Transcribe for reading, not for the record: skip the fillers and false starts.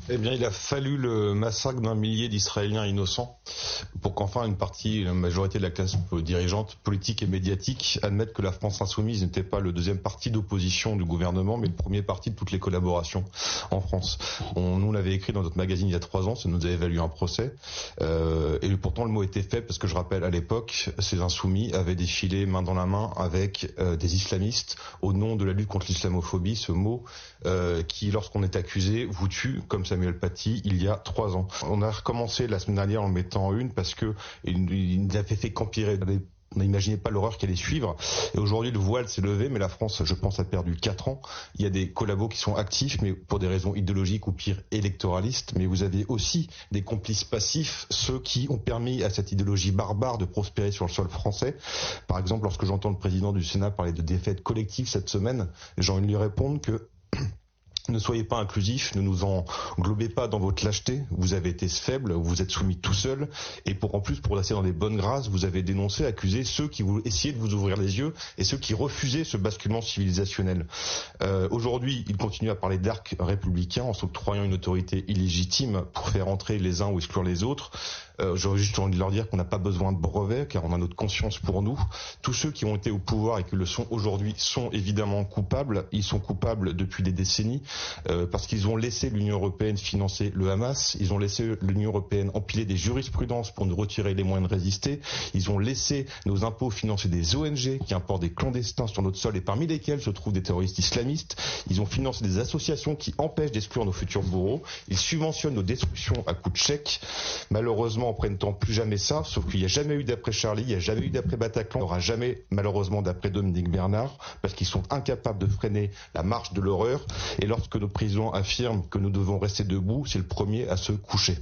Eh bien, il a fallu le massacre d'un millier d'Israéliens innocents pour qu'enfin la majorité de la classe dirigeante, politique et médiatique admette que la France insoumise n'était pas le deuxième parti d'opposition du gouvernement, mais le premier parti de toutes les collaborations en France. Nous l'avait écrit dans notre magazine il y a 3 ans, ça nous avait valu un procès. Et pourtant, le mot était fait parce que je rappelle, à l'époque, ces insoumis avaient défilé main dans la main avec des islamistes au nom de la lutte contre l'islamophobie, ce mot qui, lorsqu'on est accusé, vous tue, comme Samuel Paty il y a 3 ans. On a recommencé la semaine dernière en le mettant en une parce que il n'avait fait qu'empirer. On n'imaginait pas l'horreur qui allait suivre. Et aujourd'hui, le voile s'est levé, mais la France, je pense, a perdu 4 ans. Il y a des collabos qui sont actifs, mais pour des raisons idéologiques ou pire, électoralistes. Mais vous avez aussi des complices passifs, ceux qui ont permis à cette idéologie barbare de prospérer sur le sol français. Par exemple, lorsque j'entends le président du Sénat parler de défaite collective cette semaine, j'ai envie de lui répondre que ne soyez pas inclusifs, ne nous englobez pas dans votre lâcheté, vous avez été faible, vous êtes soumis tout seul, et pour rester dans des bonnes grâces, vous avez dénoncé, accusé ceux qui voulaient essayer de vous ouvrir les yeux et ceux qui refusaient ce basculement civilisationnel. Aujourd'hui, il continue à parler d'arc républicain en s'octroyant une autorité illégitime pour faire entrer les uns ou exclure les autres. J'aurais juste envie de leur dire qu'on n'a pas besoin de brevets, car on a notre conscience pour nous. Tous ceux qui ont été au pouvoir et qui le sont aujourd'hui sont évidemment coupables. Ils sont coupables depuis des décennies, parce qu'ils ont laissé l'Union européenne financer le Hamas. Ils ont laissé l'Union européenne empiler des jurisprudences pour nous retirer les moyens de résister. Ils ont laissé nos impôts financer des ONG qui importent des clandestins sur notre sol et parmi lesquels se trouvent des terroristes islamistes. Ils ont financé des associations qui empêchent d'exclure nos futurs bourreaux. Ils subventionnent nos destructions à coups de chèques. Malheureusement, on ne prenne plus jamais ça, sauf qu'il n'y a jamais eu d'après Charlie, il n'y a jamais eu d'après Bataclan, il n'y aura jamais malheureusement d'après Dominique Bernard, parce qu'ils sont incapables de freiner la marche de l'horreur, et lorsque nos présidents affirment que nous devons rester debout, c'est le premier à se coucher.